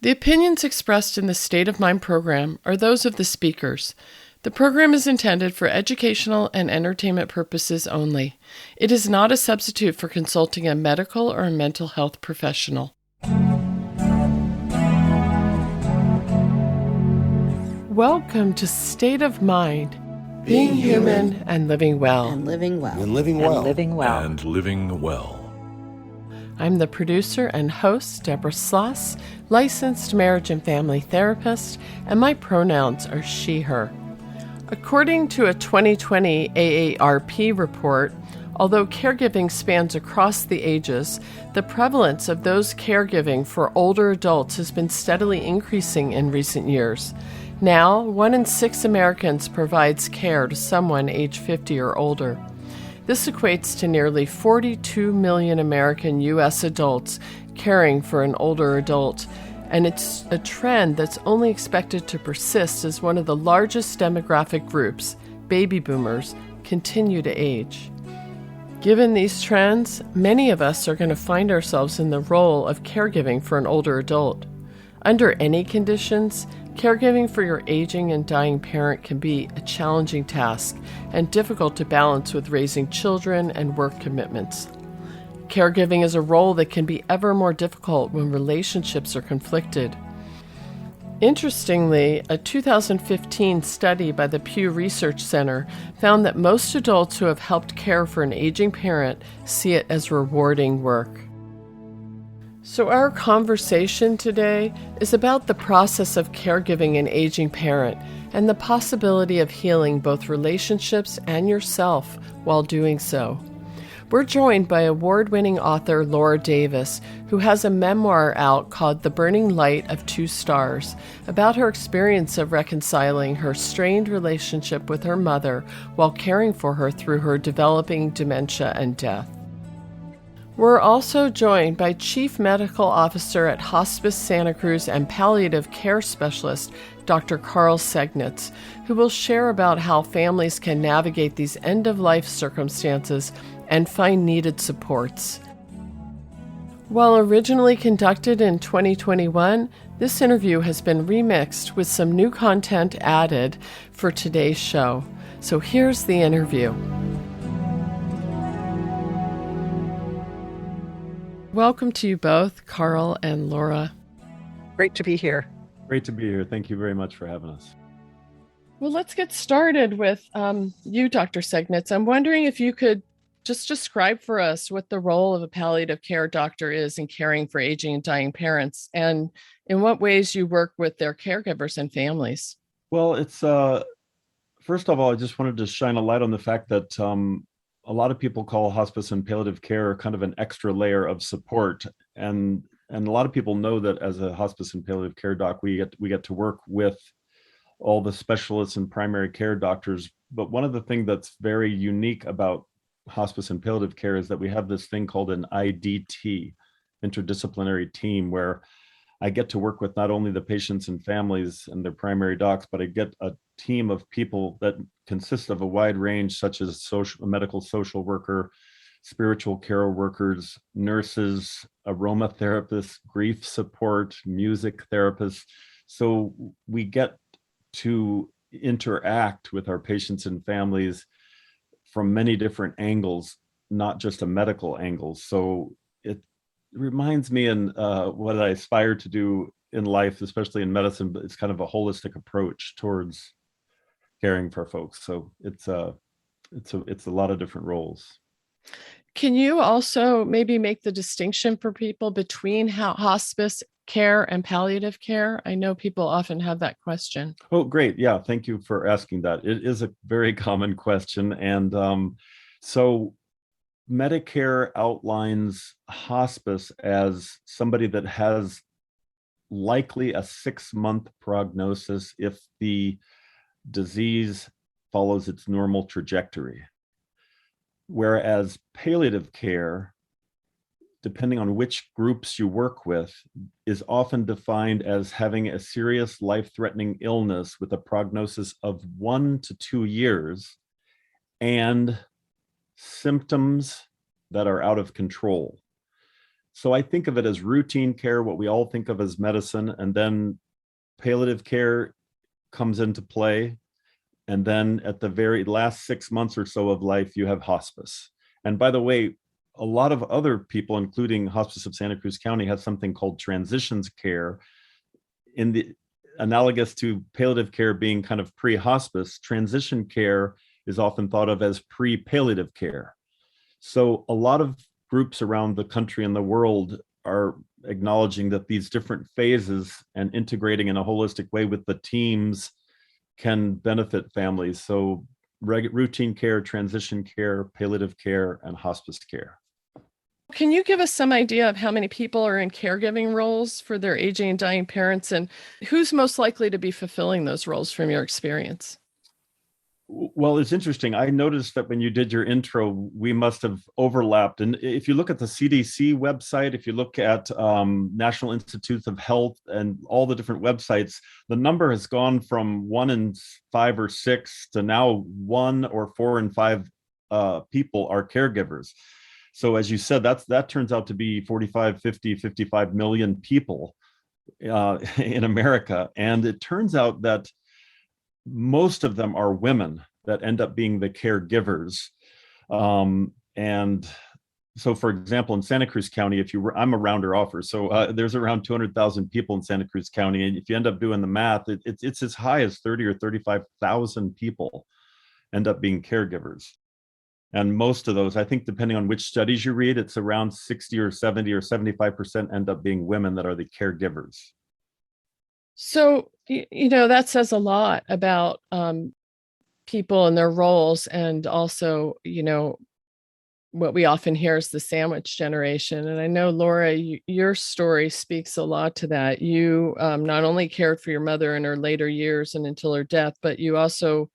The opinions expressed in the State of Mind program are those of the speakers. The program is intended for educational and entertainment purposes only. It is not a substitute for consulting a medical or a mental health professional. Welcome to State of Mind, being human and living well. And living well. And living well. And living well. And living well. I'm the producer and host, Deborah Sloss, licensed marriage and family therapist, and my pronouns are she, her. According to a 2020 AARP report, although caregiving spans across the ages, the prevalence of those caregiving for older adults has been steadily increasing in recent years. Now, 1 in 6 Americans provides care to someone age 50 or older. This equates to nearly 42 million American U.S. adults caring for an older adult, and it's a trend that's only expected to persist as one of the largest demographic groups, baby boomers, continue to age. Given these trends, many of us are going to find ourselves in the role of caregiving for an older adult. Under any conditions, caregiving for your aging and dying parent can be a challenging task and difficult to balance with raising children and work commitments. Caregiving is a role that can be ever more difficult when relationships are conflicted. Interestingly, a 2015 study by the Pew Research Center found that most adults who have helped care for an aging parent see it as rewarding work. So our conversation today is about the process of caregiving an aging parent and the possibility of healing both relationships and yourself while doing so. We're joined by award-winning author Laura Davis, who has a memoir out called The Burning Light of Two Stars, about her experience of reconciling her strained relationship with her mother while caring for her through her developing dementia and death. We're also joined by Chief Medical Officer at Hospice Santa Cruz and Palliative Care Specialist, Dr. Karl Segnitz, who will share about how families can navigate these end-of-life circumstances and find needed supports. While originally conducted in 2021, this interview has been remixed with some new content added for today's show. So here's the interview. Welcome to you both, Karl and Laura. Great to be here. Great to be here. Thank you very much for having us. Well, let's get started with you, Dr. Segnitz. I'm wondering if you could just describe for us what the role of a palliative care doctor is in caring for aging and dying parents, and in what ways you work with their caregivers and families. Well, it's first of all, I just wanted to shine a light on the fact that a lot of people call hospice and palliative care kind of an extra layer of support, and a lot of people know that as a hospice and palliative care doc, we get to work with all the specialists and primary care doctors. But one of the things that's very unique about hospice and palliative care is that we have this thing called an IDT, interdisciplinary team, where I get to work with not only the patients and families and their primary docs, but I get a team of people that consists of a wide range, such as a medical social worker, spiritual care workers, nurses, aromatherapists, grief support, music therapists. So we get to interact with our patients and families from many different angles, not just a medical angle. So it reminds me in what I aspire to do in life, especially in medicine, but it's kind of a holistic approach towards caring for folks. So it's a lot of different roles. Can you also maybe make the distinction for people between hospice care and palliative care? I know people often have that question. Oh, great. Yeah. Thank you for asking that. It is a very common question. And so Medicare outlines hospice as somebody that has likely a 6-month prognosis if the disease follows its normal trajectory. Whereas palliative care, depending on which groups you work with, is often defined as having a serious life-threatening illness with a prognosis of 1 to 2 years and symptoms that are out of control. So I think of it as routine care, what we all think of as medicine, and then palliative care comes into play. And then at the very last 6 months or so of life, you have hospice. And by the way, a lot of other people, including Hospice of Santa Cruz County, have something called transitions care. In the analogous to palliative care being kind of pre-hospice, transition care is often thought of as pre-palliative care. So a lot of groups around the country and the world are acknowledging that these different phases and integrating in a holistic way with the teams can benefit families. So routine care, transition care, palliative care, and hospice care. Can you give us some idea of how many people are in caregiving roles for their aging and dying parents, and who's most likely to be fulfilling those roles from your experience? Well, it's interesting. I noticed that when you did your intro, we must have overlapped. And if you look at the CDC website, if you look at National Institutes of Health and all the different websites, the number has gone from 1 in 5 or 6 to now 1 or 4 in 5 people are caregivers. So as you said, that turns out to be 45, 50, 55 million people in America. And it turns out that most of them are women that end up being the caregivers. And so, for example, in Santa Cruz County, I'm a rounder offer, so there's around 200,000 people in Santa Cruz County, and if you end up doing the math, it's as high as 30 or 35,000 people end up being caregivers. And most of those, I think, depending on which studies you read, it's around 60 or 70 or 75% end up being women that are the caregivers. So, that says a lot about people and their roles. And also, what we often hear is the sandwich generation. And I know, Laura, your story speaks a lot to that. You not only cared for your mother in her later years and until her death, but you also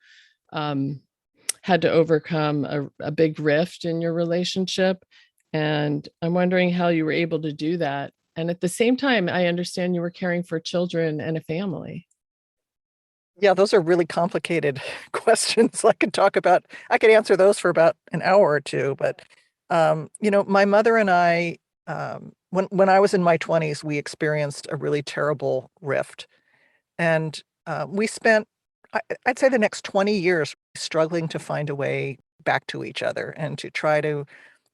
had to overcome a big rift in your relationship. And I'm wondering how you were able to do that. And at the same time, I understand you were caring for children and a family. Yeah, those are really complicated questions. I could answer those for about an hour or two. But, my mother and I, when I was in my 20s, we experienced a really terrible rift. And we spent, I'd say, the next 20 years struggling to find a way back to each other and to try to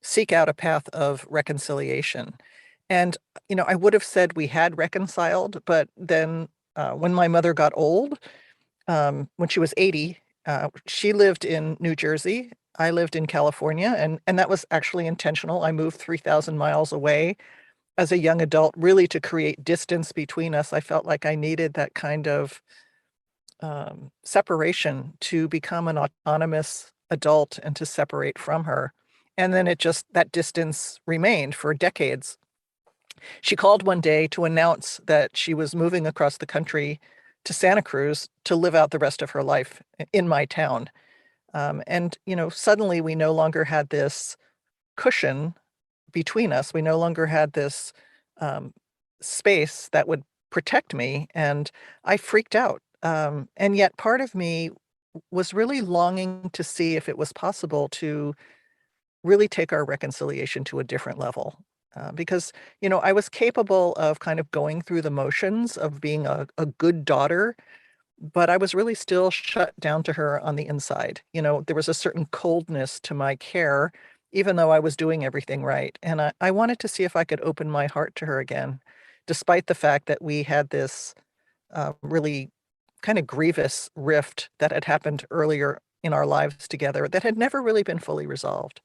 seek out a path of reconciliation. And, I would have said we had reconciled, but then when my mother got old, when she was 80, she lived in New Jersey. I lived in California, and that was actually intentional. I moved 3,000 miles away as a young adult, really to create distance between us. I felt like I needed that kind of separation to become an autonomous adult and to separate from her. And then that distance remained for decades. She called one day to announce that she was moving across the country to Santa Cruz to live out the rest of her life in my town. And, suddenly we no longer had this cushion between us. We no longer had this space that would protect me. And I freaked out. And yet part of me was really longing to see if it was possible to really take our reconciliation to a different level. Because, I was capable of kind of going through the motions of being a good daughter, but I was really still shut down to her on the inside. There was a certain coldness to my care, even though I was doing everything right. And I wanted to see if I could open my heart to her again, despite the fact that we had this really kind of grievous rift that had happened earlier in our lives together that had never really been fully resolved.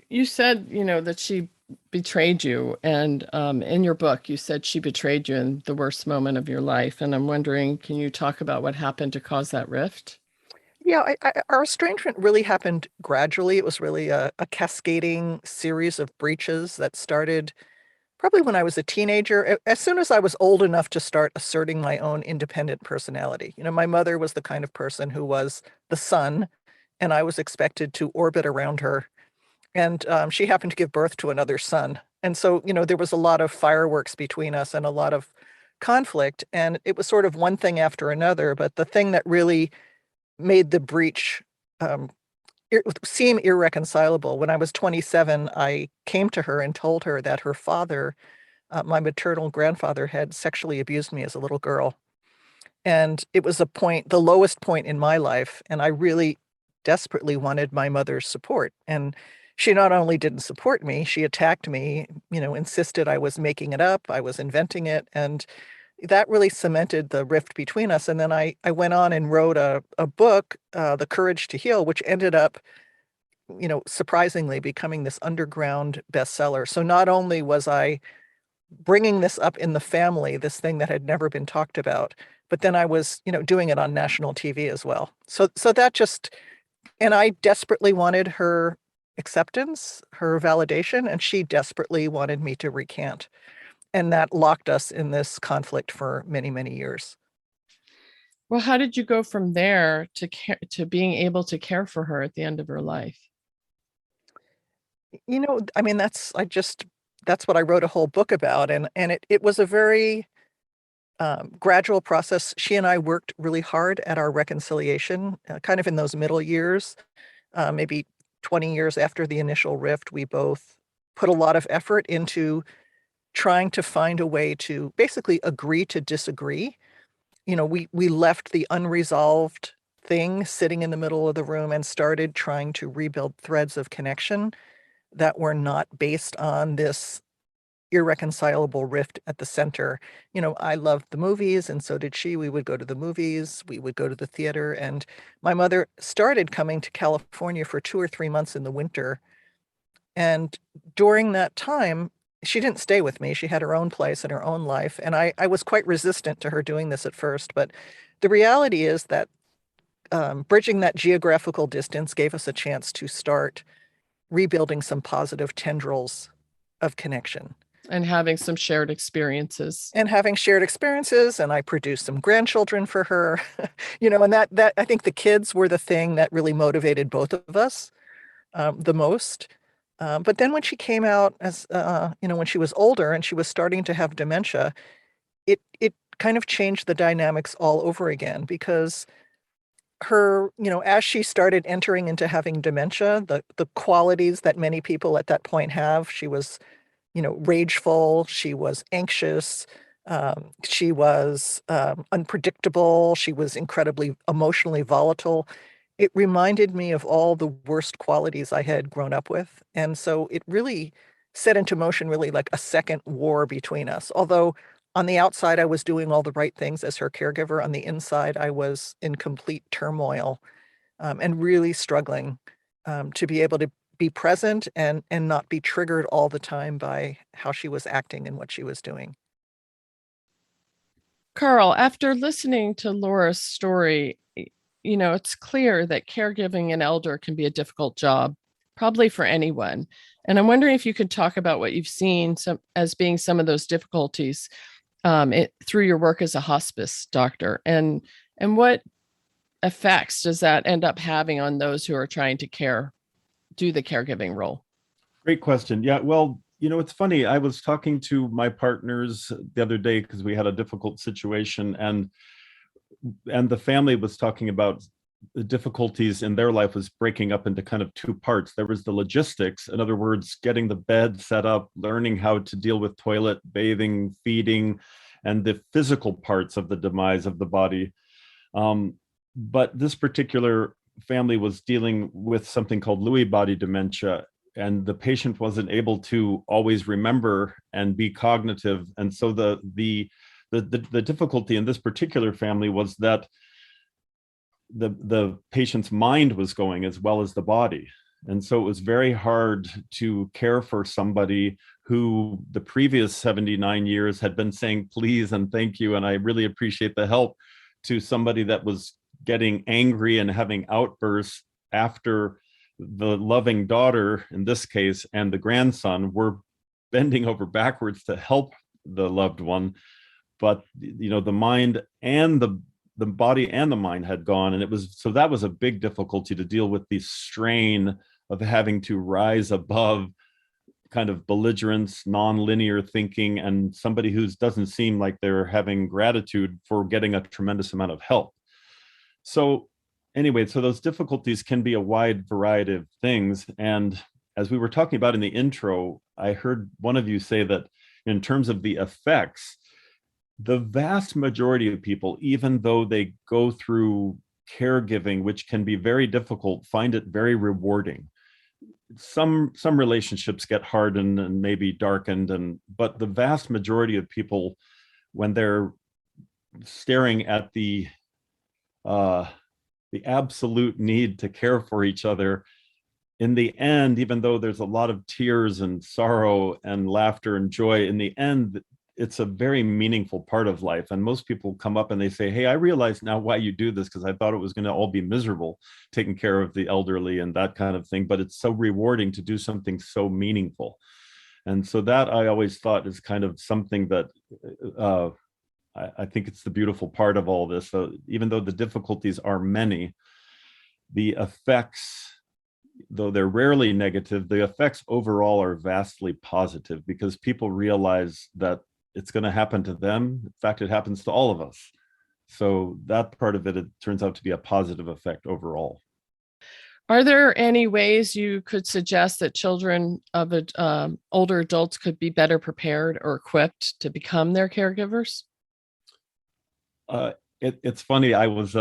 You said, that she betrayed you. And in your book, you said she betrayed you in the worst moment of your life. And I'm wondering, can you talk about what happened to cause that rift? Yeah, our estrangement really happened gradually. It was really a cascading series of breaches that started probably when I was a teenager, as soon as I was old enough to start asserting my own independent personality. My mother was the kind of person who was the sun, and I was expected to orbit around her. And she happened to give birth to another son. And so, there was a lot of fireworks between us and a lot of conflict. And it was sort of one thing after another. But the thing that really made the breach um, seem irreconcilable. When I was 27, I came to her and told her that her father, my maternal grandfather, had sexually abused me as a little girl. And it was the lowest point in my life. And I really desperately wanted my mother's support. And she not only didn't support me, she attacked me, insisted I was making it up, I was inventing it. And that really cemented the rift between us. And then I went on and wrote a book, The Courage to Heal, which ended up, surprisingly becoming this underground bestseller. So not only was I bringing this up in the family, this thing that had never been talked about, but then I was, doing it on national TV as well. So that just, and I desperately wanted her acceptance, her validation, and she desperately wanted me to recant. And that locked us in this conflict for many, many years. Well, how did you go from there to being able to care for her at the end of her life? I mean, that's what I wrote a whole book about. And it was a very gradual process. She and I worked really hard at our reconciliation, kind of in those middle years, maybe 20 years after the initial rift. We both put a lot of effort into trying to find a way to basically agree to disagree. We left the unresolved thing sitting in the middle of the room and started trying to rebuild threads of connection that were not based on this irreconcilable rift at the center. I loved the movies, and so did she. We would go to the movies, we would go to the theater, and my mother started coming to California for 2 or 3 months in the winter. And during that time, she didn't stay with me. She had her own place and her own life. And I was quite resistant to her doing this at first. But the reality is that bridging that geographical distance gave us a chance to start rebuilding some positive tendrils of connection. And having some shared experiences. And I produced some grandchildren for her, and that I think the kids were the thing that really motivated both of us the most. But then when she came out as, when she was older and she was starting to have dementia, it kind of changed the dynamics all over again, because her, as she started entering into having dementia, the qualities that many people at that point have, she was, rageful, she was anxious, she was unpredictable, she was incredibly emotionally volatile. It reminded me of all the worst qualities I had grown up with. And so it really set into motion really like a second war between us. Although on the outside, I was doing all the right things as her caregiver. On the inside, I was in complete turmoil, and really struggling to be able to be present and not be triggered all the time by how she was acting and what she was doing. Karl, after listening to Laura's story, it's clear that caregiving an elder can be a difficult job, probably for anyone. And I'm wondering if you could talk about what you've seen as being some of those difficulties through your work as a hospice doctor, and what effects does that end up having on those who are trying to do the caregiving role? Great question. Yeah, well, it's funny. I was talking to my partners the other day because we had a difficult situation, and the family was talking about the difficulties in their life was breaking up into kind of two parts. There was the logistics, in other words, getting the bed set up, learning how to deal with toilet, bathing, feeding, and the physical parts of the demise of the body. But this particular family was dealing with something called Lewy body dementia, and the patient wasn't able to always remember and be cognitive. And so the difficulty in this particular family was that the patient's mind was going as well as the body. And so it was very hard to care for somebody who the previous 79 years had been saying please and thank you and I really appreciate the help, to somebody that was getting angry and having outbursts after the loving daughter, in this case, and the grandson were bending over backwards to help the loved one. But, the mind and the body and the mind had gone. And that was a big difficulty to deal with, the strain of having to rise above kind of belligerence, non-linear thinking, and somebody who doesn't seem like they're having gratitude for getting a tremendous amount of help. So anyway, so those difficulties can be a wide variety of things. And as we were talking about in the intro, I heard one of you say that in terms of the effects, the vast majority of people, even though they go through caregiving, which can be very difficult, find it very rewarding. Some relationships get hardened and maybe darkened, but the vast majority of people, when they're staring at the absolute need to care for each other, in the end, even though there's a lot of tears and sorrow and laughter and joy, in the end, it's a very meaningful part of life. And most people come up and they say, hey, I realize now why you do this, because I thought it was going to all be miserable, taking care of the elderly and that kind of thing. But it's so rewarding to do something so meaningful. And so that I always thought is kind of something that I think it's the beautiful part of all this. So even though the difficulties are many, the effects, though they're rarely negative, the effects overall are vastly positive, because people realize that it's going to happen to them. In fact, it happens to all of us. So that part of it turns out to be a positive effect overall. Are there any ways you could suggest that children of older adults could be better prepared or equipped to become their caregivers? It's funny. I was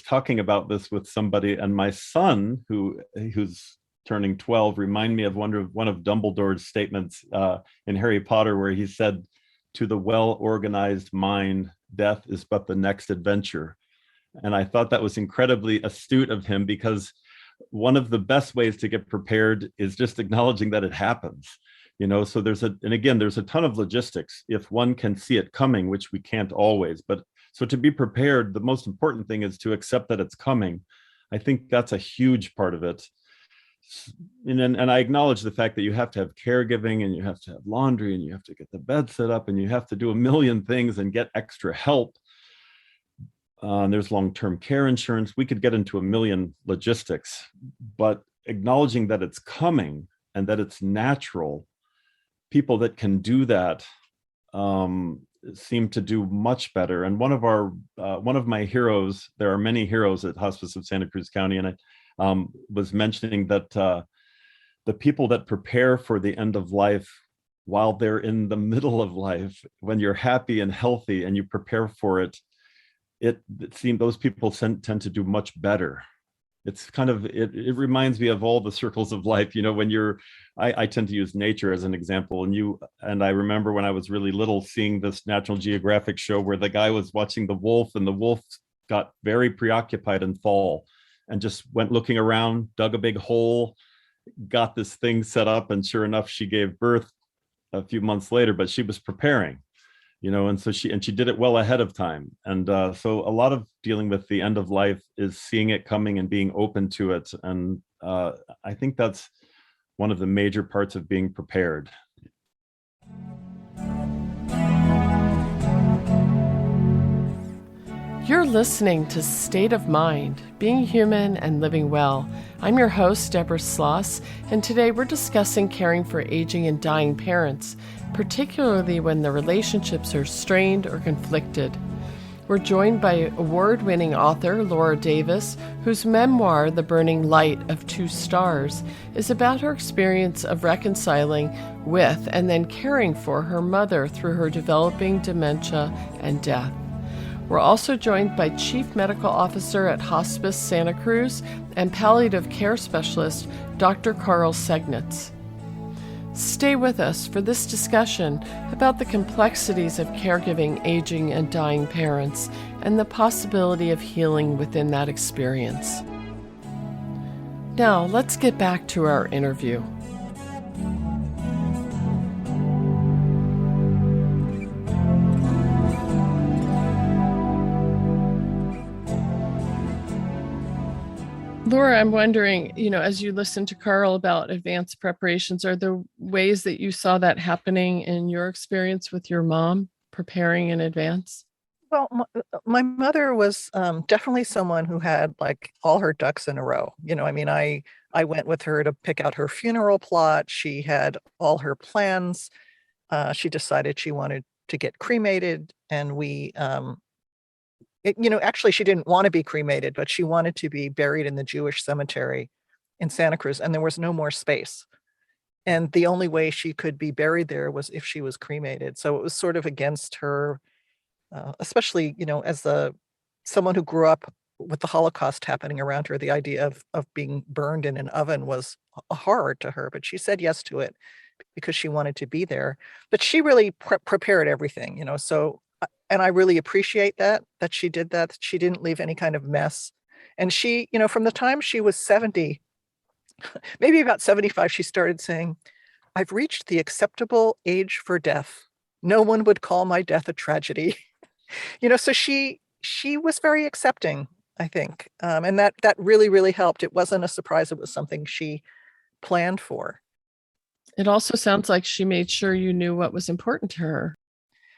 talking about this with somebody, and my son, who's turning 12, remind me of one of Dumbledore's statements in Harry Potter, where he said, "To the well-organized mind, death is but the next adventure." And I thought that was incredibly astute of him, because one of the best ways to get prepared is just acknowledging that it happens. So there's a ton of logistics if one can see it coming, which we can't always. But so to be prepared, the most important thing is to accept that it's coming. I think that's a huge part of it. And I acknowledge the fact that you have to have caregiving, and you have to have laundry, and you have to get the bed set up, and you have to do a million things and get extra help. There's long-term care insurance. We could get into a million logistics, but acknowledging that it's coming and that it's natural, people that can do that seem to do much better. And one of my heroes, there are many heroes at Hospice of Santa Cruz County, and I was mentioning that the people that prepare for the end of life while they're in the middle of life, when you're happy and healthy and you prepare for it, it seems those people tend to do much better. It's kind of, it reminds me of all the circles of life, when I tend to use nature as an example, and I remember when I was really little seeing this National Geographic show where the guy was watching the wolf, and the wolf got very preoccupied in fall and just went looking around, dug a big hole, got this thing set up, and sure enough, she gave birth a few months later, but she was preparing. And so she did it well ahead of time. And so a lot of dealing with the end of life is seeing it coming and being open to it. And I think that's one of the major parts of being prepared. You're listening to State of Mind, Being Human and Living Well. I'm your host, Deborah Sloss, and today we're discussing caring for aging and dying parents, particularly when the relationships are strained or conflicted. We're joined by award-winning author Laura Davis, whose memoir, The Burning Light of Two Stars, is about her experience of reconciling with and then caring for her mother through her developing dementia and death. We're also joined by Chief Medical Officer at Hospice Santa Cruz and Palliative Care Specialist Dr. Karl Segnitz. Stay with us for this discussion about the complexities of caregiving aging and dying parents and the possibility of healing within that experience. Now, let's get back to our interview. Laura, I'm wondering, as you listen to Karl about advanced preparations, are there ways that you saw that happening in your experience with your mom preparing in advance? Well, my mother was definitely someone who had all her ducks in a row. I went with her to pick out her funeral plot. She had all her plans. She decided she wanted to get cremated, and we Actually, she didn't want to be cremated, but she wanted to be buried in the Jewish cemetery in Santa Cruz, and there was no more space. And the only way she could be buried there was if she was cremated. So it was sort of against her, especially, as someone who grew up with the Holocaust happening around her, the idea of being burned in an oven was a horror to her, but she said yes to it because she wanted to be there. But she really prepared everything, so, and I really appreciate that she did that. She didn't leave any kind of mess. And she, from the time she was 70, maybe about 75, she started saying, "I've reached the acceptable age for death. No one would call my death a tragedy." So she was very accepting, I think. And that really, really helped. It wasn't a surprise. It was something she planned for. It also sounds like she made sure you knew what was important to her.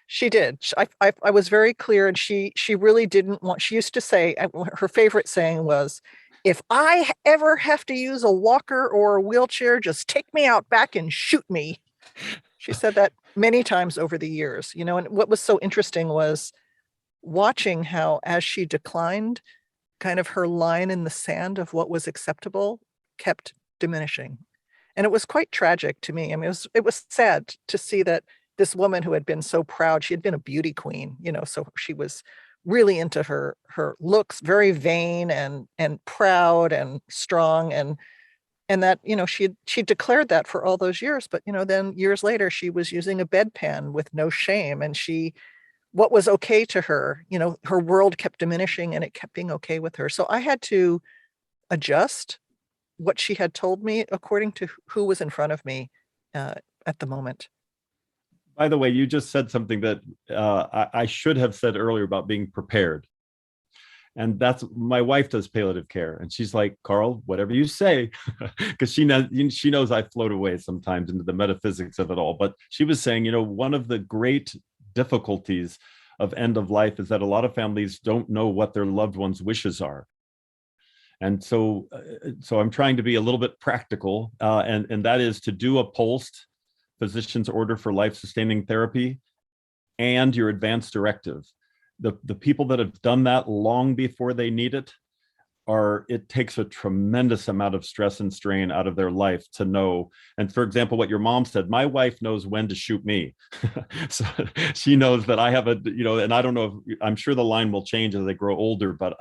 She did. I was very clear, and she really didn't want. She used to say, her favorite saying was, "If I ever have to use a walker or a wheelchair, just take me out back and shoot me." She said that many times over the years, and what was so interesting was watching how, as she declined, kind of her line in the sand of what was acceptable kept diminishing. And it was quite tragic to me. I mean, it was sad to see that this woman who had been so proud, she had been a beauty queen, so she was really into her looks, very vain and proud and strong, and that, she declared that for all those years. But then years later, she was using a bedpan with no shame, and what was okay to her, her world kept diminishing, and it kept being okay with her. So I had to adjust what she had told me according to who was in front of me at the moment. By the way, you just said something that I should have said earlier about being prepared. And that's, my wife does palliative care, and she's like, "Karl, whatever you say," because she knows I float away sometimes into the metaphysics of it all. But she was saying, one of the great difficulties of end of life is that a lot of families don't know what their loved ones' wishes are. And so I'm trying to be a little bit practical, and that is to do a POLST, physician's order for life-sustaining therapy, and your advance directive. The people that have done that long before they need it, it takes a tremendous amount of stress and strain out of their life to know. And for example, what your mom said, my wife knows when to shoot me. So she knows that I have and I don't know if, I'm sure the line will change as I grow older, but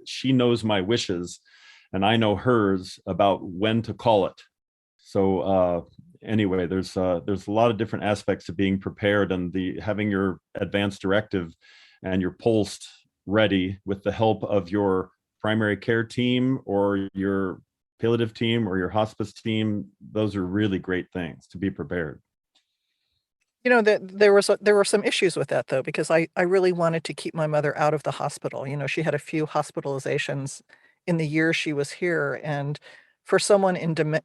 she knows my wishes, and I know hers about when to call it. So anyway, there's a lot of different aspects to being prepared, and having your advance directive and your POLST ready with the help of your primary care team or your palliative team or your hospice team. Those are really great things to be prepared. There were some issues with that, though, because I really wanted to keep my mother out of the hospital. She had a few hospitalizations in the year she was here, and for someone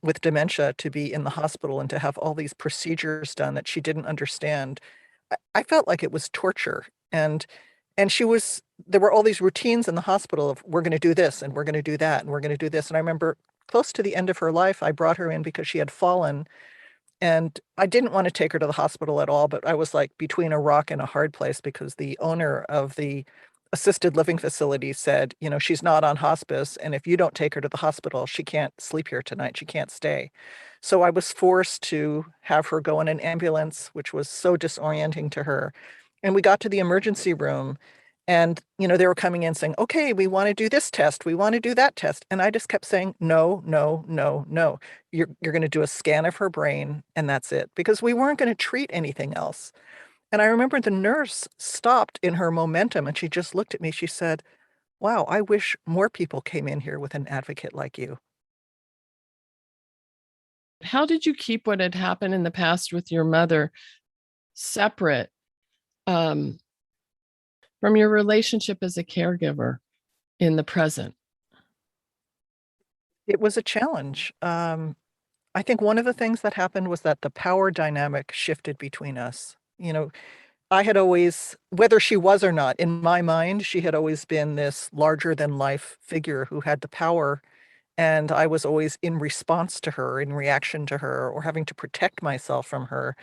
with dementia to be in the hospital and to have all these procedures done that she didn't understand, I felt like it was torture. And there were all these routines in the hospital of, we're going to do this and we're going to do that and we're going to do this. And I remember close to the end of her life, I brought her in because she had fallen, and I didn't want to take her to the hospital at all, but I was like between a rock and a hard place, because the owner of the assisted living facility said, she's not on hospice, and if you don't take her to the hospital, she can't sleep here tonight. She can't stay. So I was forced to have her go in an ambulance, which was so disorienting to her. And we got to the emergency room, and, they were coming in saying, "Okay, we want to do this test. We want to do that test." And I just kept saying, "No, no, no, no. You're going to do a scan of her brain, and that's it," because we weren't going to treat anything else. And I remember the nurse stopped in her momentum, and she just looked at me. She said, "Wow, I wish more people came in here with an advocate like you." How did you keep what had happened in the past with your mother separate from your relationship as a caregiver in the present? It was a challenge. I think one of the things that happened was that the power dynamic shifted between us. I had always, whether she was or not, in my mind, she had always been this larger than life figure who had the power. And I was always in response to her, in reaction to her, or having to protect myself from her.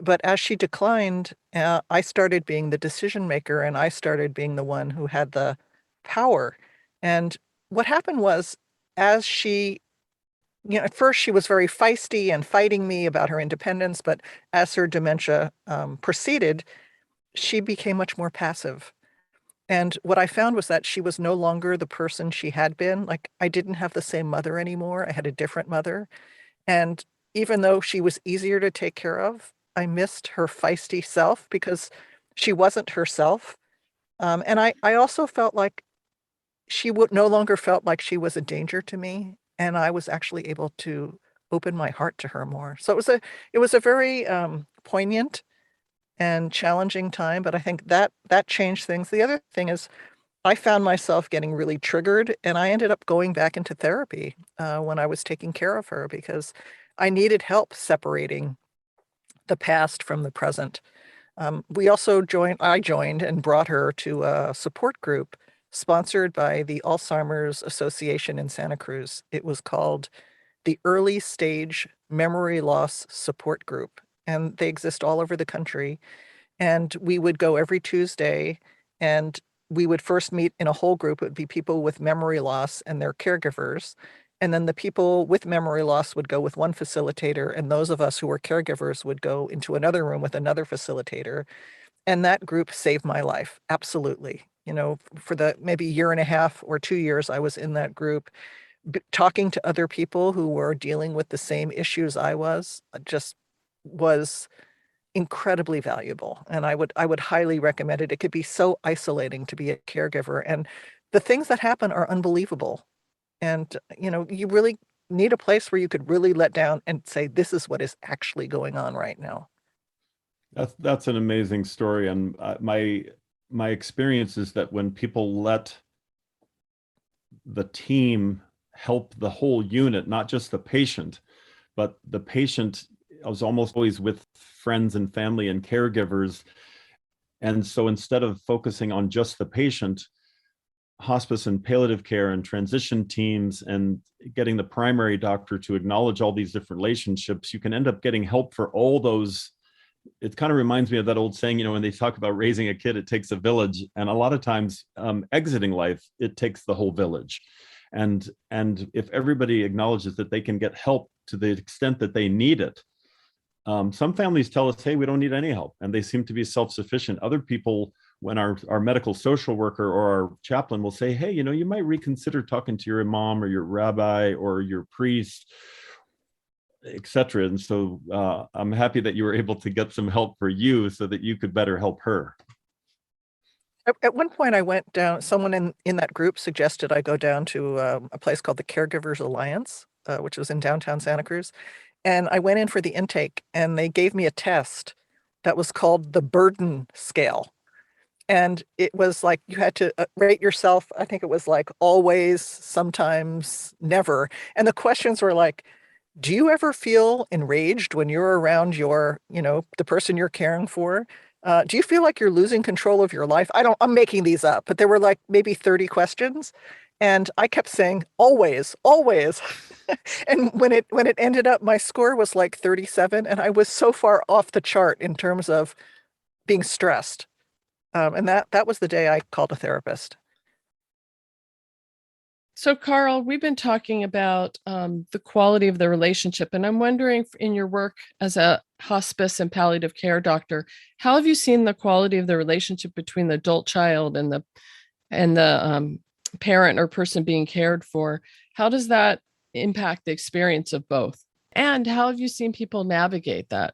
But as she declined, I started being the decision maker, and I started being the one who had the power. And what happened was, as she, at first she was very feisty and fighting me about her independence, but as her dementia proceeded, she became much more passive. And what I found was that she was no longer the person she had been. Like, I didn't have the same mother anymore. I had a different mother. And even though she was easier to take care of, I missed her feisty self because she wasn't herself. And I also felt like she would no longer felt like she was a danger to me. And I was actually able to open my heart to her more. So it was a very poignant and challenging time, but I think that changed things. The other thing is I found myself getting really triggered, and I ended up going back into therapy when I was taking care of her because I needed help separating the past from the present. I joined and brought her to a support group sponsored by the Alzheimer's Association in Santa Cruz. It was called the Early Stage Memory Loss Support Group, and they exist all over the country. And we would go every Tuesday, and we would first meet in a whole group. It would be people with memory loss and their caregivers. And then the people with memory loss would go with one facilitator, and those of us who were caregivers would go into another room with another facilitator. And that group saved my life. Absolutely. For the maybe year and a half or 2 years I was in that group, talking to other people who were dealing with the same issues I was, just was incredibly valuable, and I would highly recommend it. It could be so isolating to be a caregiver, and the things that happen are unbelievable. And you really need a place where you could really let down and say, this is what is actually going on right now. That's an amazing story, and my experience is that when people let the team help the whole unit, not just the patient, but the patient was almost always with friends and family and caregivers. And so instead of focusing on just the patient, hospice and palliative care and transition teams and getting the primary doctor to acknowledge all these different relationships, you can end up getting help for all those. It kind of reminds me of that old saying, when they talk about raising a kid, it takes a village. And a lot of times exiting life, it takes the whole village. And if everybody acknowledges that they can get help to the extent that they need it, some families tell us, hey, we don't need any help, and they seem to be self-sufficient. Other people, when our medical social worker or our chaplain will say, hey, you might reconsider talking to your imam or your rabbi or your priest, etc. And so I'm happy that you were able to get some help for you so that you could better help her. At one point I went down, someone in that group suggested I go down to a place called the Caregivers Alliance, which was in downtown Santa Cruz. And I went in for the intake, and they gave me a test that was called the burden scale. And it was like you had to rate yourself. I think it was like always, sometimes, never. And the questions were like, do you ever feel enraged when you're around the person you're caring for? Do you feel like you're losing control of your life? I'm making these up, but there were like maybe 30 questions. And I kept saying, always, always. And when it ended up, my score was like 37, and I was so far off the chart in terms of being stressed. And that was the day I called a therapist. So, Karl, we've been talking about the quality of the relationship, and I'm wondering, in your work as a hospice and palliative care doctor, how have you seen the quality of the relationship between the adult child and the parent or person being cared for? How does that impact the experience of both? And how have you seen people navigate that?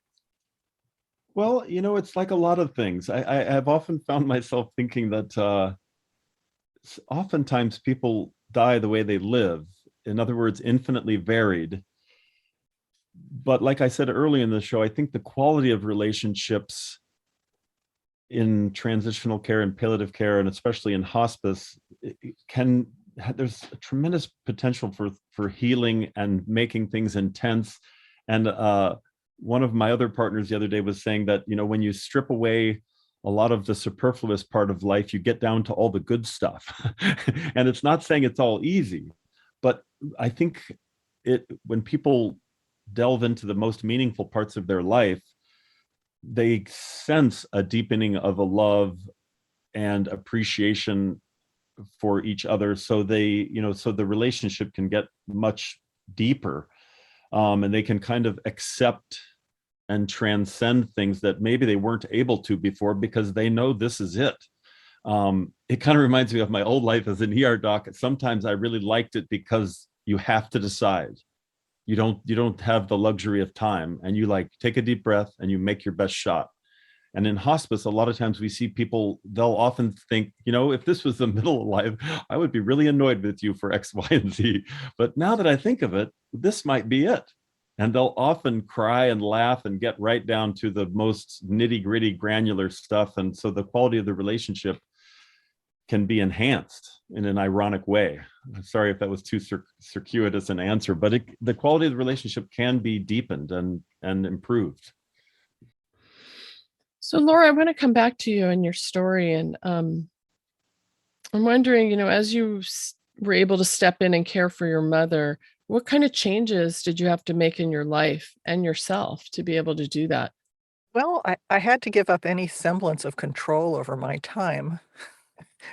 Well, it's like a lot of things. I have often found myself thinking that oftentimes people die the way they live. In other words, infinitely varied. But like I said early in the show, I think the quality of relationships in transitional care and palliative care, and especially in hospice, there's a tremendous potential for healing and making things intense. And one of my other partners the other day was saying that, when you strip away a lot of the superfluous part of life, you get down to all the good stuff. And it's not saying it's all easy, but I think when people delve into the most meaningful parts of their life, they sense a deepening of a love and appreciation for each other, so so the relationship can get much deeper, and they can kind of accept and transcend things that maybe they weren't able to before, because they know this is it. It kind of reminds me of my old life as an ER doc. Sometimes I really liked it because you have to decide. You don't have the luxury of time, and you like take a deep breath and you make your best shot. And in hospice, a lot of times we see people, they'll often think, if this was the middle of life, I would be really annoyed with you for X, Y, and Z. But now that I think of it, this might be it. And they'll often cry and laugh and get right down to the most nitty gritty granular stuff. And so the quality of the relationship can be enhanced in an ironic way. I'm sorry if that was too circuitous an answer, but the quality of the relationship can be deepened and improved. So, Laura, I want to come back to you and your story. And I'm wondering, as you were able to step in and care for your mother, what kind of changes did you have to make in your life and yourself to be able to do that? Well, I had to give up any semblance of control over my time,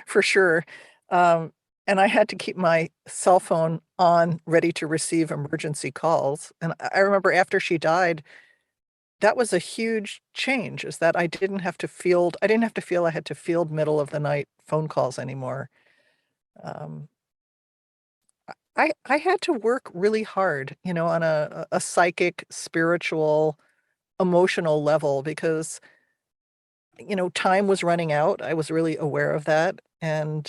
for sure. Um, and I had to keep my cell phone on, ready to receive emergency calls. And I remember after she died, that was a huge change, is that I didn't have to feel I had to field middle of the night phone calls anymore. Um, I had to work really hard, on a psychic, spiritual, emotional level, because, time was running out. I was really aware of that, and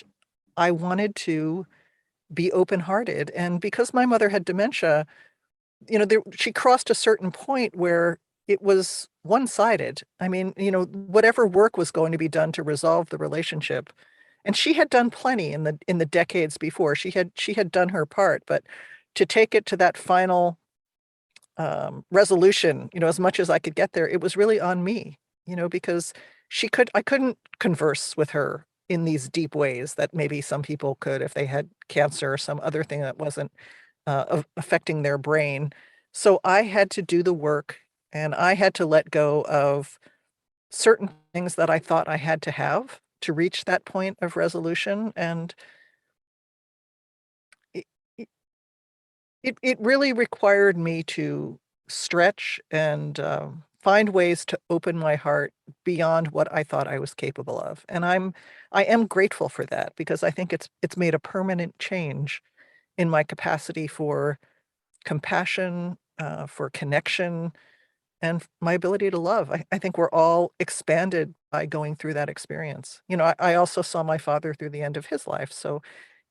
I wanted to be open-hearted. And because my mother had dementia, she crossed a certain point where it was one-sided. I mean, whatever work was going to be done to resolve the relationship, and she had done plenty in the decades before. She had done her part, but to take it to that final resolution, as much as I could get there, it was really on me, because I couldn't converse with her in these deep ways that maybe some people could if they had cancer or some other thing that wasn't affecting their brain. So I had to do the work, and I had to let go of certain things that I thought I had to have to reach that point of resolution. And it, it, it really required me to stretch and find ways to open my heart beyond what I thought I was capable of. And I am grateful for that, because I think it's made a permanent change in my capacity for compassion, for connection, and my ability to love. I think we're all expanded by going through that experience. I also saw my father through the end of his life. So,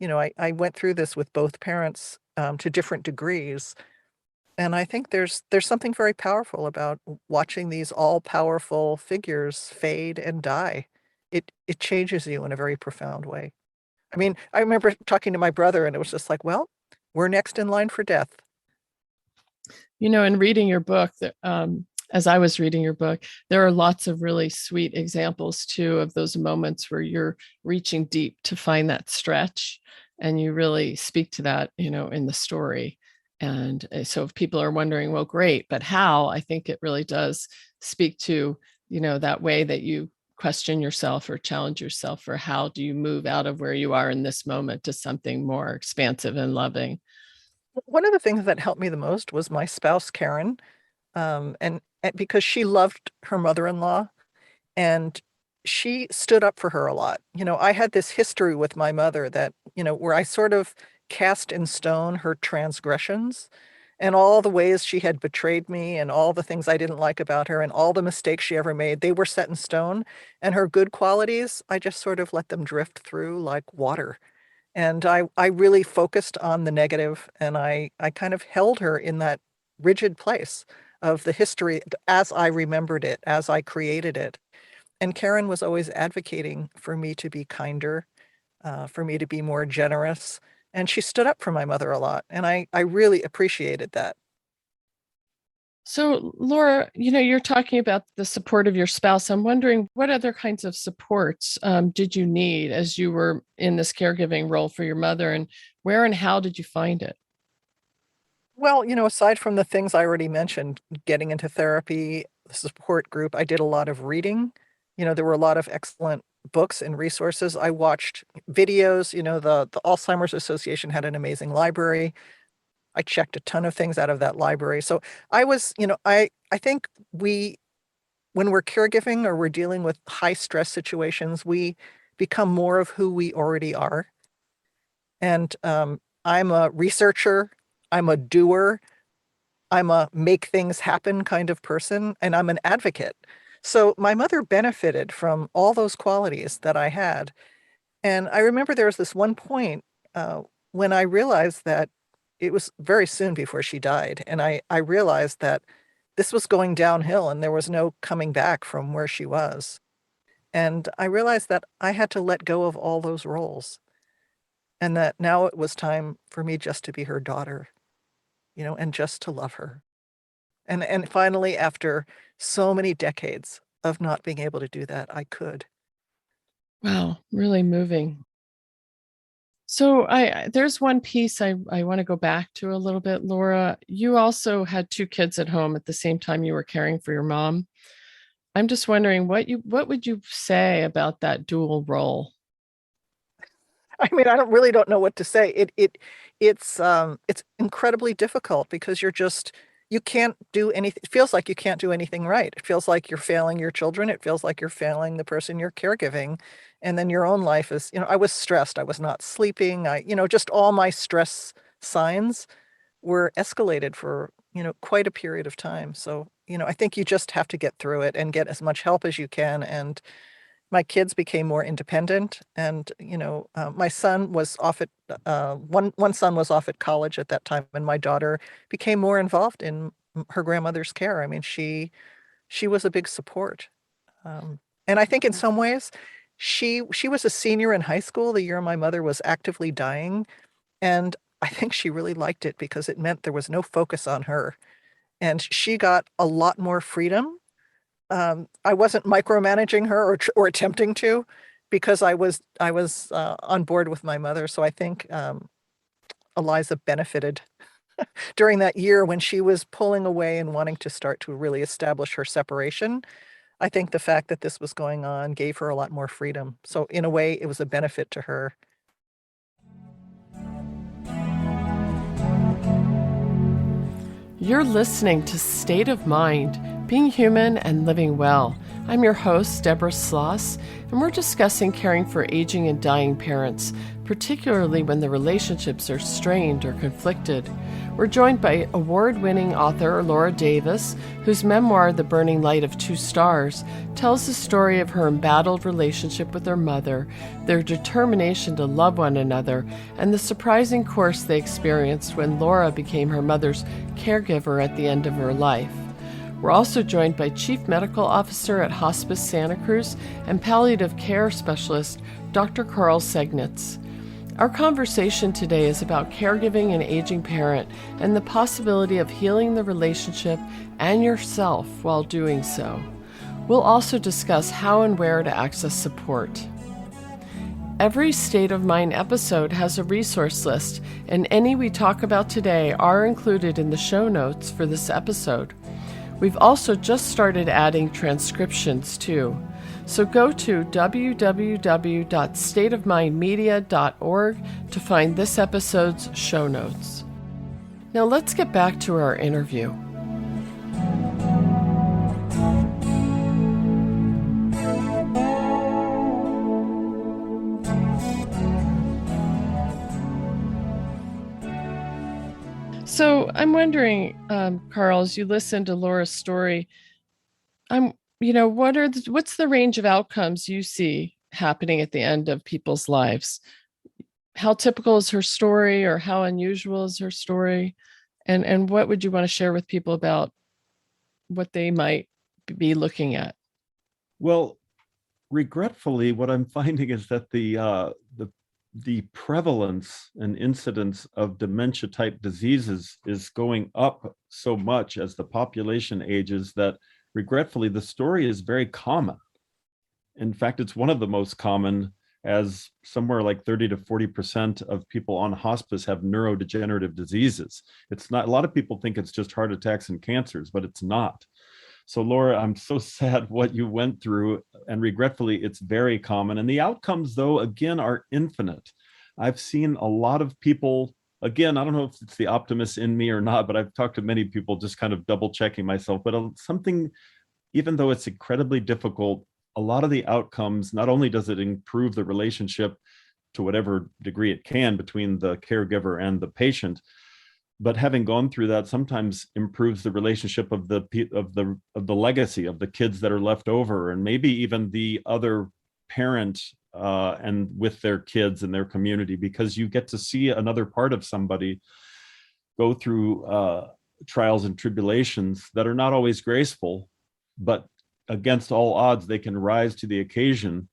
I went through this with both parents to different degrees. And I think there's something very powerful about watching these all-powerful figures fade and die. It changes you in a very profound way. I mean, I remember talking to my brother, and it was just like, well, we're next in line for death. In reading your book, as I was reading your book, there are lots of really sweet examples too of those moments where you're reaching deep to find that stretch, and you really speak to that, in the story. And so if people are wondering, well, great, but how? I think it really does speak to, that way that you question yourself or challenge yourself, or how do you move out of where you are in this moment to something more expansive and loving. One of the things that helped me the most was my spouse, Karen, and because she loved her mother-in-law, and she stood up for her a lot. I had this history with my mother that, where I sort of cast in stone her transgressions and all the ways she had betrayed me and all the things I didn't like about her and all the mistakes she ever made. They were set in stone. And her good qualities, I just sort of let them drift through like water. And I really focused on the negative, and I kind of held her in that rigid place of the history as I remembered it, as I created it. And Karen was always advocating for me to be kinder, for me to be more generous. And she stood up for my mother a lot. And I really appreciated that. So, Laura, you're talking about the support of your spouse. I'm wondering what other kinds of supports did you need as you were in this caregiving role for your mother, and where and how did you find it? Well, aside from the things I already mentioned, getting into therapy, support group, I did a lot of reading. There were a lot of excellent books and resources. I watched videos. The Alzheimer's Association had an amazing library. I checked a ton of things out of that library. So I was, I think when we're caregiving or we're dealing with high stress situations, we become more of who we already are. And I'm a researcher, I'm a doer, I'm a make things happen kind of person, and I'm an advocate. So my mother benefited from all those qualities that I had. And I remember there was this one point uh, when I realized that it was very soon before she died. And I realized that this was going downhill and there was no coming back from where she was. And I realized that I had to let go of all those roles and that now it was time for me just to be her daughter, and just to love her. And finally, after so many decades of not being able to do that, I could. Wow, really moving. So there's one piece I want to go back to a little bit, Laura. You also had two kids at home at the same time you were caring for your mom. I'm just wondering what would you say about that dual role? I mean, I don't know what to say. It's incredibly difficult because you can't do anything. It feels like you can't do anything right. It feels like you're failing your children. It feels like you're failing the person you're caregiving. And then your own life is, I was stressed. I was not sleeping. Just all my stress signs were escalated for, quite a period of time. So, I think you just have to get through it and get as much help as you can. And my kids became more independent, and my son was off at one son was off at college at that time, and my daughter became more involved in her grandmother's care. I mean, she was a big support, and I think in some ways she was a senior in high school the year my mother was actively dying, and I think she really liked it because it meant there was no focus on her, and she got a lot more freedom. I wasn't micromanaging her or attempting to, because I was on board with my mother. So I think Eliza benefited during that year when she was pulling away and wanting to start to really establish her separation. I think the fact that this was going on gave her a lot more freedom. So in a way, it was a benefit to her. You're listening to State of Mind, Being Human and Living Well. I'm your host, Deborah Sloss, and we're discussing caring for aging and dying parents, particularly when the relationships are strained or conflicted. We're joined by award-winning author Laura Davis, whose memoir, The Burning Light of Two Stars, tells the story of her embattled relationship with her mother, their determination to love one another, and the surprising course they experienced when Laura became her mother's caregiver at the end of her life. We're also joined by Chief Medical Officer at Hospice Santa Cruz and Palliative Care Specialist Dr. Karl Segnitz. Our conversation today is about caregiving an aging parent and the possibility of healing the relationship and yourself while doing so. We'll also discuss how and where to access support. Every State of Mind episode has a resource list, and any we talk about today are included in the show notes for this episode. We've also just started adding transcriptions too. So go to www.stateofmindmedia.org to find this episode's show notes. Now let's get back to our interview. So I'm wondering, Karl, as you listen to Laura's story, what's the range of outcomes you see happening at the end of people's lives? How typical is her story, or how unusual is her story? And what would you want to share with people about what they might be looking at? Well, regretfully, what I'm finding is that the prevalence and incidence of dementia type diseases is going up so much as the population ages that regretfully the story is very common. In fact, it's one of the most common, as somewhere like 30 to 40% of people on hospice have neurodegenerative diseases. It's not, a lot of people think it's just heart attacks and cancers, but it's not. So Laura, I'm so sad what you went through, and regretfully, it's very common. And the outcomes, though, again, are infinite. I've seen a lot of people, again, I don't know if it's the optimist in me or not, but I've talked to many people just kind of double checking myself, but something, even though it's incredibly difficult, a lot of the outcomes, not only does it improve the relationship to whatever degree it can between the caregiver and the patient, but having gone through that sometimes improves the relationship of the legacy of the kids that are left over, and maybe even the other parent and with their kids and their community, because you get to see another part of somebody go through trials and tribulations that are not always graceful, but against all odds, they can rise to the occasion.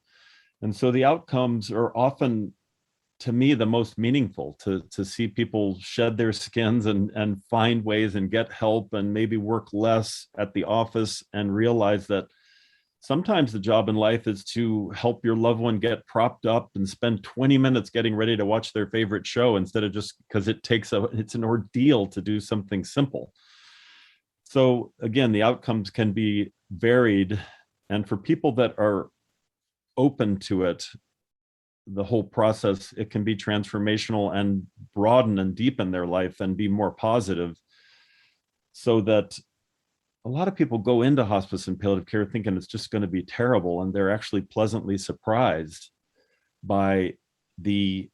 And so the outcomes are often, to me, the most meaningful, to see people shed their skins and find ways and get help and maybe work less at the office and realize that sometimes the job in life is to help your loved one get propped up and spend 20 minutes getting ready to watch their favorite show, instead of just because it's an ordeal to do something simple. So again, the outcomes can be varied. And for people that are open to it, the whole process, it can be transformational and broaden and deepen their life and be more positive. So that a lot of people go into hospice and palliative care thinking it's just going to be terrible, and they're actually pleasantly surprised by the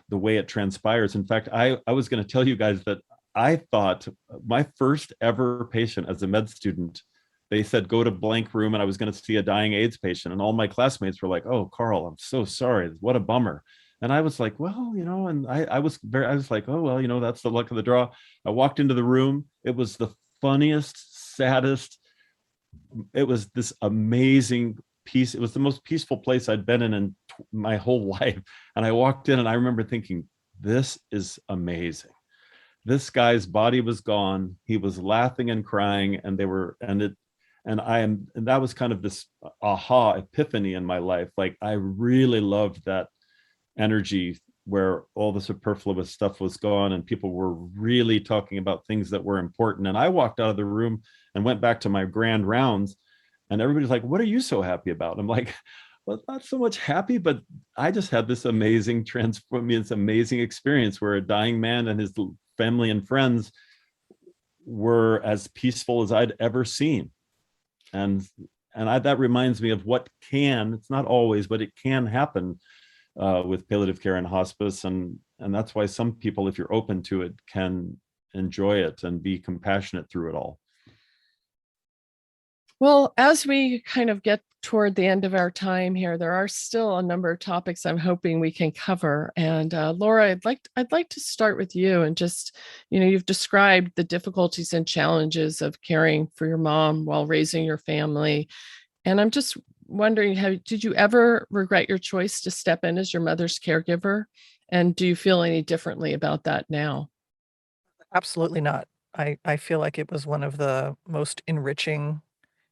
way it transpires. In fact, I was going to tell you guys that I thought my first ever patient as a med student, they said, go to blank room, and I was going to see a dying AIDS patient. And all my classmates were like, oh, Karl, I'm so sorry. What a bummer. And I was like, well, and I was like, oh, well, that's the luck of the draw. I walked into the room. It was the funniest, saddest. It was this amazing peace. It was the most peaceful place I'd been in my whole life. And I walked in and I remember thinking, this is amazing. This guy's body was gone. He was laughing and crying, and that was kind of this aha epiphany in my life. Like, I really loved that energy where all the superfluous stuff was gone and people were really talking about things that were important. And I walked out of the room and went back to my grand rounds, and everybody's like, what are you so happy about? I'm like, well, not so much happy, but I just had this amazing experience where a dying man and his family and friends were as peaceful as I'd ever seen. And that reminds me of what it's not always, but it can happen with palliative care and hospice. And that's why some people, if you're open to it, can enjoy it and be compassionate through it all. Well, as we kind of get toward the end of our time here, there are still a number of topics I'm hoping we can cover. And Laura, I'd like to start with you, and just, you've described the difficulties and challenges of caring for your mom while raising your family. And I'm just wondering, did you ever regret your choice to step in as your mother's caregiver? And do you feel any differently about that now? Absolutely not. I feel like it was one of the most enriching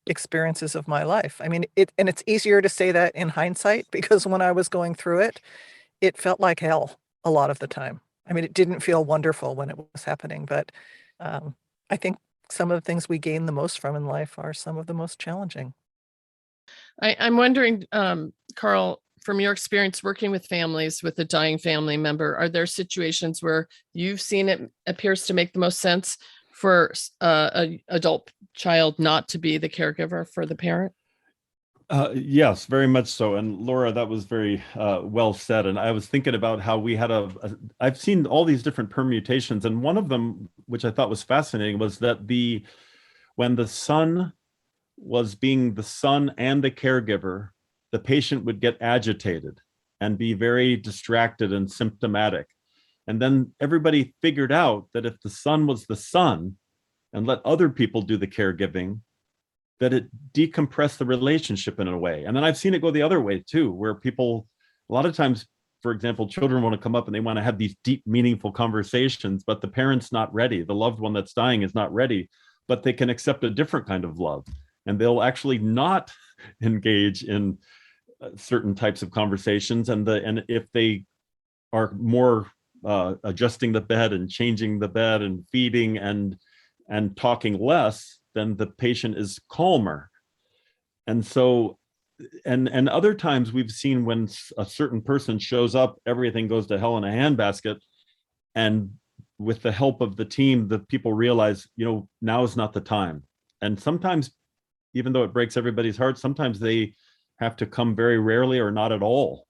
experiences of my life. I mean, it's easier to say that in hindsight, because when I was going through it, it felt like hell a lot of the time. I mean, it didn't feel wonderful when it was happening, but I think some of the things we gain the most from in life are some of the most challenging. I'm wondering, Karl, from your experience working with families with a dying family member, are there situations where you've seen it appears to make the most sense for an adult child not to be the caregiver for the parent? Yes, very much so. And Laura, that was very well said. And I was thinking about how we had I've seen all these different permutations. And one of them, which I thought was fascinating, was that when the son was being the son and the caregiver, the patient would get agitated and be very distracted and symptomatic. And then everybody figured out that if the son was the son and let other people do the caregiving, that it decompressed the relationship in a way. And then I've seen it go the other way too, where people, a lot of times, for example, children want to come up and they want to have these deep, meaningful conversations, but the parent's not ready. The loved one that's dying is not ready, but they can accept a different kind of love. And they'll actually not engage in certain types of conversations. And if they are more adjusting the bed and changing the bed and feeding and talking less, then the patient is calmer. And so, and other times we've seen when a certain person shows up, everything goes to hell in a handbasket. And with the help of the team, the people realize, now is not the time. And sometimes, even though it breaks everybody's heart, sometimes they have to come very rarely or not at all,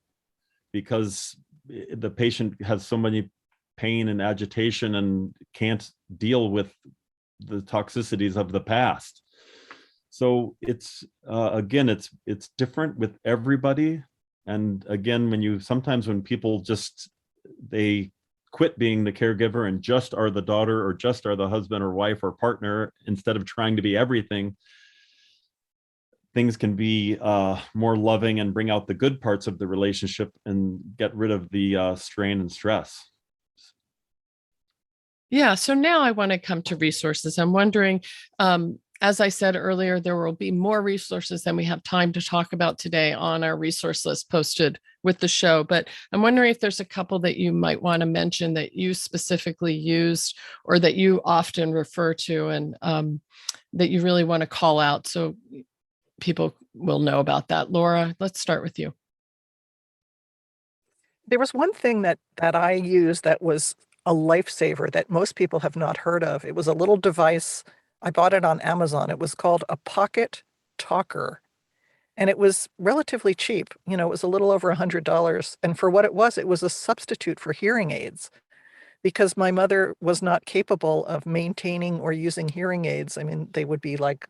because the patient has so many pain and agitation and can't deal with the toxicities of the past. So it's again, it's different with everybody. And again, when people just, they quit being the caregiver and just are the daughter or just are the husband or wife or partner instead of trying to be everything, things can be more loving and bring out the good parts of the relationship and get rid of the strain and stress. Yeah, so now I want to come to resources. I'm wondering, as I said earlier, there will be more resources than we have time to talk about today on our resource list posted with the show. But I'm wondering if there's a couple that you might want to mention that you specifically used or that you often refer to, and that you really want to call out so people will know about that. Laura, let's start with you. There was one thing that I used that was a lifesaver that most people have not heard of. It was a little device. I bought it on Amazon. It was called a pocket talker. And it was relatively cheap. It was a little over $100. And for what it was a substitute for hearing aids, because my mother was not capable of maintaining or using hearing aids. I mean, they would be like,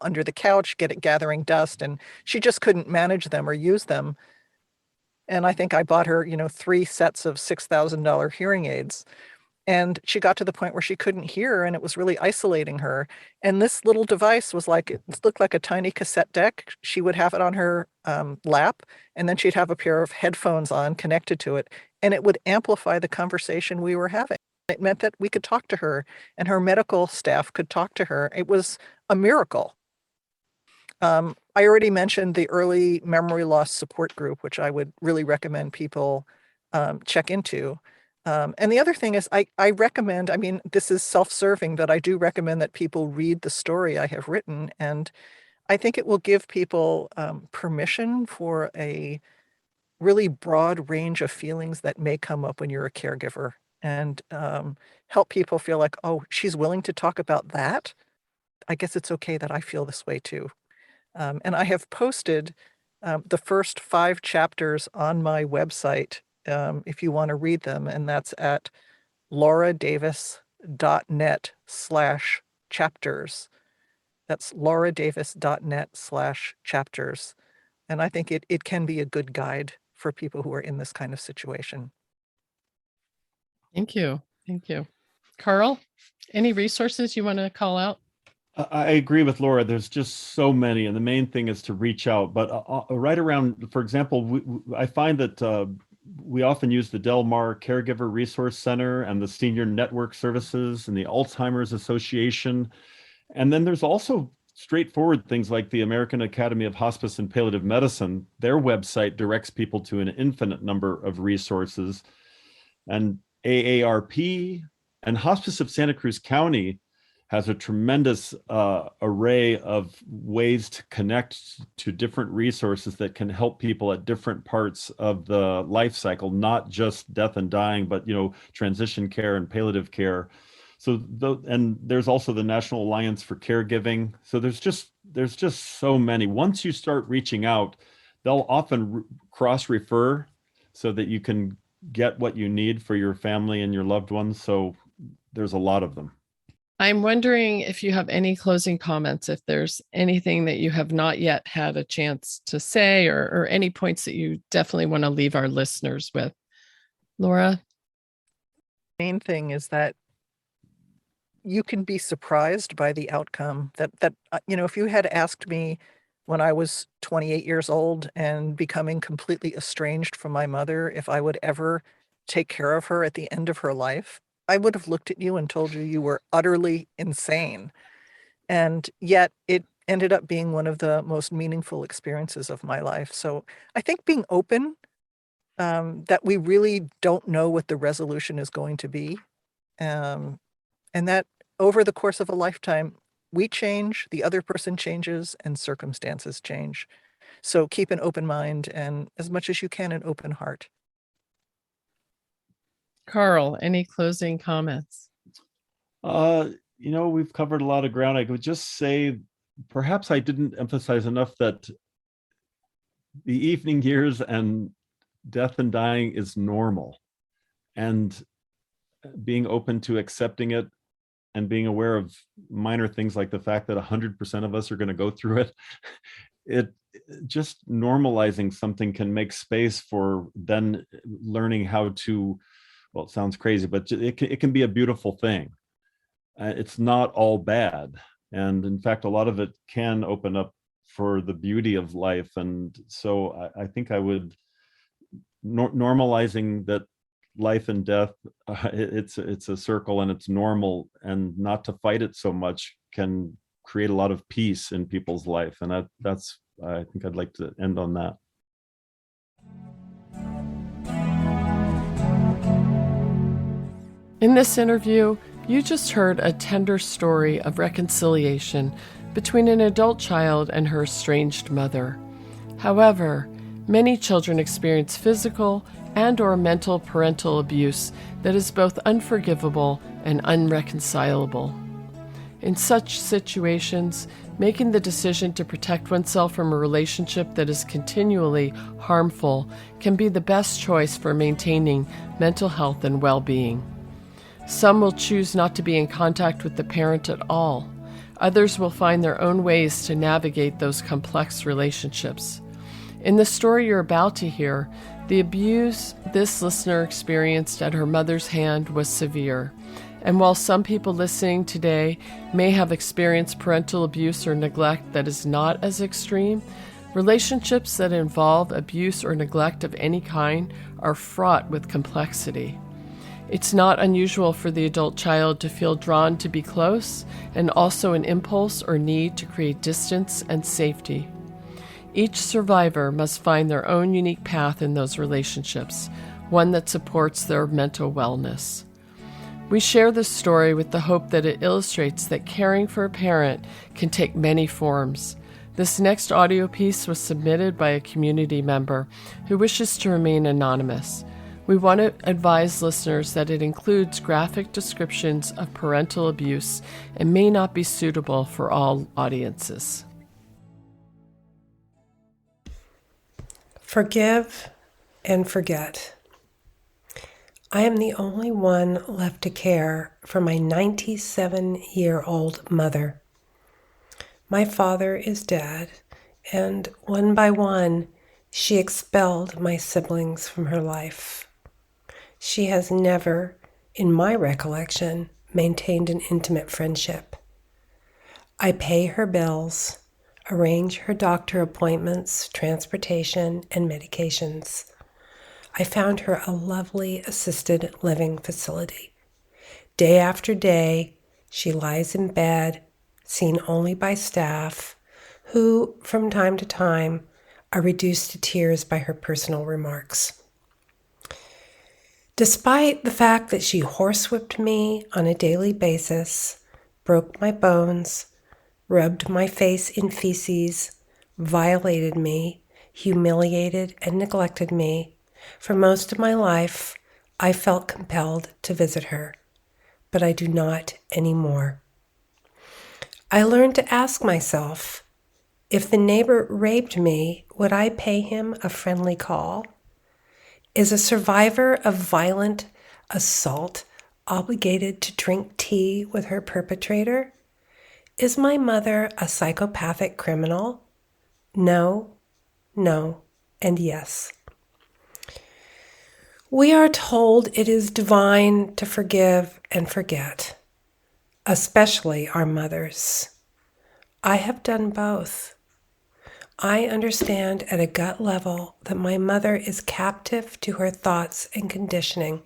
under the couch, gathering dust, and she just couldn't manage them or use them. And I think I bought her, 3 sets of $6,000 hearing aids. And she got to the point where she couldn't hear, and it was really isolating her. And this little device was like, it looked like a tiny cassette deck. She would have it on her lap, and then she'd have a pair of headphones on connected to it, and it would amplify the conversation we were having. It meant that we could talk to her, and her medical staff could talk to her. It was a miracle. I already mentioned the early memory loss support group, which I would really recommend people check into. And the other thing is I recommend, this is self-serving, but I do recommend that people read the story I have written. And I think it will give people permission for a really broad range of feelings that may come up when you're a caregiver, and help people feel like, oh, she's willing to talk about that. I guess it's okay that I feel this way too. And I have posted the first 5 chapters on my website if you want to read them, and that's at lauradavis.net/chapters. That's lauradavis.net/chapters. And I think it can be a good guide for people who are in this kind of situation. Thank you. Thank you. Karl, any resources you want to call out? I agree with Laura. There's just so many, and the main thing is to reach out. But right around, for example, I find that we often use the Del Mar Caregiver Resource Center and the Senior Network Services and the Alzheimer's Association. And then there's also straightforward things like the American Academy of Hospice and Palliative Medicine. Their website directs people to an infinite number of resources. And AARP and Hospice of Santa Cruz County has a tremendous array of ways to connect to different resources that can help people at different parts of the life cycle, not just death and dying, but transition care and palliative care. So, and there's also the National Alliance for Caregiving. So there's just so many. Once you start reaching out, they'll often cross-refer so that you can get what you need for your family and your loved ones. So there's a lot of them. I'm wondering if you have any closing comments, if there's anything that you have not yet had a chance to say, or any points that you definitely want to leave our listeners with. Laura? The main thing is that you can be surprised by the outcome. That if you had asked me when I was 28 years old and becoming completely estranged from my mother, if I would ever take care of her at the end of her life, I would have looked at you and told you were utterly insane. And yet it ended up being one of the most meaningful experiences of my life. So I think being open, that we really don't know what the resolution is going to be. And that over the course of a lifetime, we change, the other person changes, and circumstances change. So keep an open mind and, as much as you can, an open heart. Karl, any closing comments? We've covered a lot of ground. I would just say, perhaps I didn't emphasize enough that the evening years and death and dying is normal, and being open to accepting it and being aware of minor things like the fact that 100% of us are going to go through it. It just normalizing something can make space for then learning how to, well, it sounds crazy, but it can be a beautiful thing. It's not all bad. And in fact, a lot of it can open up for the beauty of life. And so I think I would, normalizing that life and death, it's a circle and it's normal, and not to fight it so much can create a lot of peace in people's life. And that's, I think I'd like to end on that. In this interview, you just heard a tender story of reconciliation between an adult child and her estranged mother. However, many children experience physical and/or mental parental abuse that is both unforgivable and unreconcilable. In such situations, making the decision to protect oneself from a relationship that is continually harmful can be the best choice for maintaining mental health and well-being. Some will choose not to be in contact with the parent at all. Others will find their own ways to navigate those complex relationships. In the story you're about to hear, the abuse this listener experienced at her mother's hand was severe. And while some people listening today may have experienced parental abuse or neglect that is not as extreme, relationships that involve abuse or neglect of any kind are fraught with complexity. It's not unusual for the adult child to feel drawn to be close, and also an impulse or need to create distance and safety. Each survivor must find their own unique path in those relationships, one that supports their mental wellness. We share this story with the hope that it illustrates that caring for a parent can take many forms. This next audio piece was submitted by a community member who wishes to remain anonymous. We want to advise listeners that it includes graphic descriptions of parental abuse and may not be suitable for all audiences. Forgive and forget. I am the only one left to care for my 97-year-old mother. My father is dead, and one by one, she expelled my siblings from her life. She has never, in my recollection, maintained an intimate friendship. I pay her bills, arrange her doctor appointments, transportation, and medications. I found her a lovely assisted living facility. Day after day, she lies in bed, seen only by staff, who, from time to time, are reduced to tears by her personal remarks. Despite the fact that she horsewhipped me on a daily basis, broke my bones, rubbed my face in feces, violated me, humiliated and neglected me, for most of my life, I felt compelled to visit her, but I do not anymore. I learned to ask myself, if the neighbor raped me, would I pay him a friendly call? Is a survivor of violent assault obligated to drink tea with her perpetrator? Is my mother a psychopathic criminal? No, and yes. We are told it is divine to forgive and forget, especially our mothers. I have done both. I understand at a gut level that my mother is captive to her thoughts and conditioning,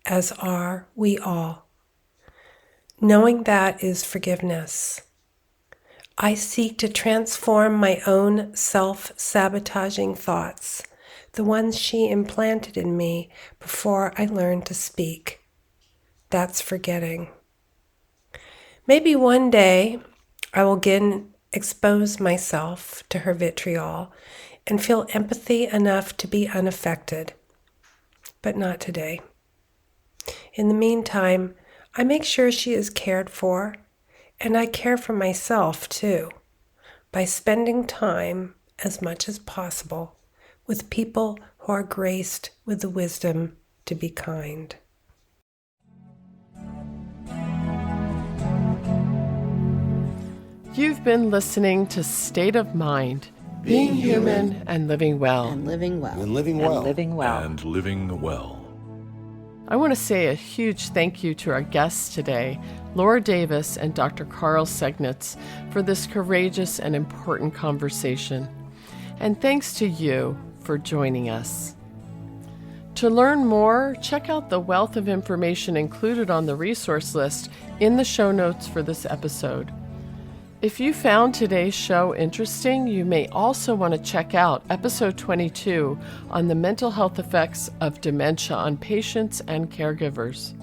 as are we all. Knowing that is forgiveness. I seek to transform my own self-sabotaging thoughts, the ones she implanted in me before I learned to speak. That's forgetting. Maybe one day I will again expose myself to her vitriol and feel empathy enough to be unaffected. But not today. In the meantime, I make sure she is cared for, and I care for myself too, by spending time as much as possible with people who are graced with the wisdom to be kind. You've been listening to State of Mind, Being Human and Living Well. And living well. And living well. And living well. And living well. I want to say a huge thank you to our guests today, Laura Davis and Dr. Karl Segnitz, for this courageous and important conversation. And thanks to you for joining us. To learn more, check out the wealth of information included on the resource list in the show notes for this episode. If you found today's show interesting, you may also want to check out episode 22 on the mental health effects of dementia on patients and caregivers.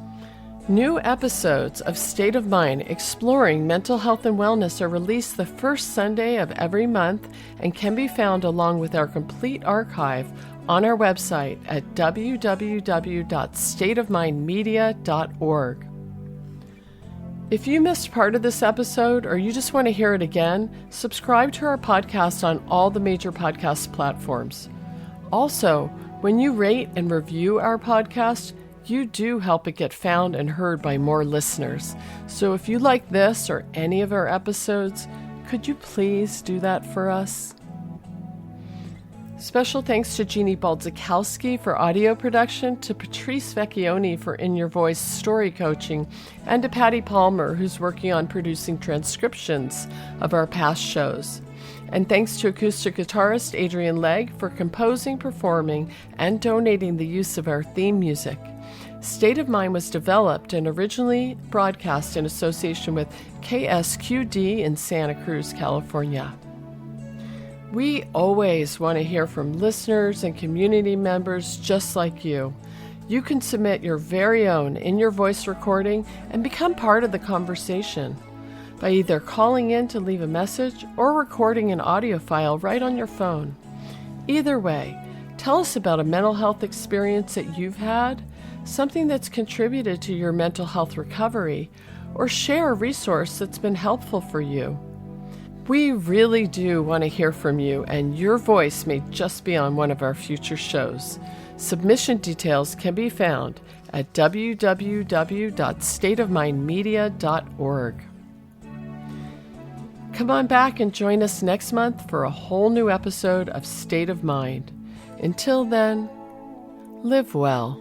New episodes of State of Mind exploring mental health and wellness are released the first Sunday of every month and can be found along with our complete archive on our website at www.stateofmindmedia.org. If you missed part of this episode or you just want to hear it again, subscribe to our podcast on all the major podcast platforms. Also, when you rate and review our podcast, you do help it get found and heard by more listeners. So if you like this or any of our episodes, could you please do that for us? Special thanks to Jeannie Baldzikowski for audio production, to Patrice Vecchione for In Your Voice story coaching, and to Patty Palmer, who's working on producing transcriptions of our past shows. And thanks to acoustic guitarist Adrian Legg for composing, performing, and donating the use of our theme music. State of Mind was developed and originally broadcast in association with KSQD in Santa Cruz, California. We always want to hear from listeners and community members just like you. You can submit your very own In Your Voice recording and become part of the conversation by either calling in to leave a message or recording an audio file right on your phone. Either way, tell us about a mental health experience that you've had, something that's contributed to your mental health recovery, or share a resource that's been helpful for you. We really do want to hear from you, and your voice may just be on one of our future shows. Submission details can be found at www.stateofmindmedia.org. Come on back and join us next month for a whole new episode of State of Mind. Until then, live well.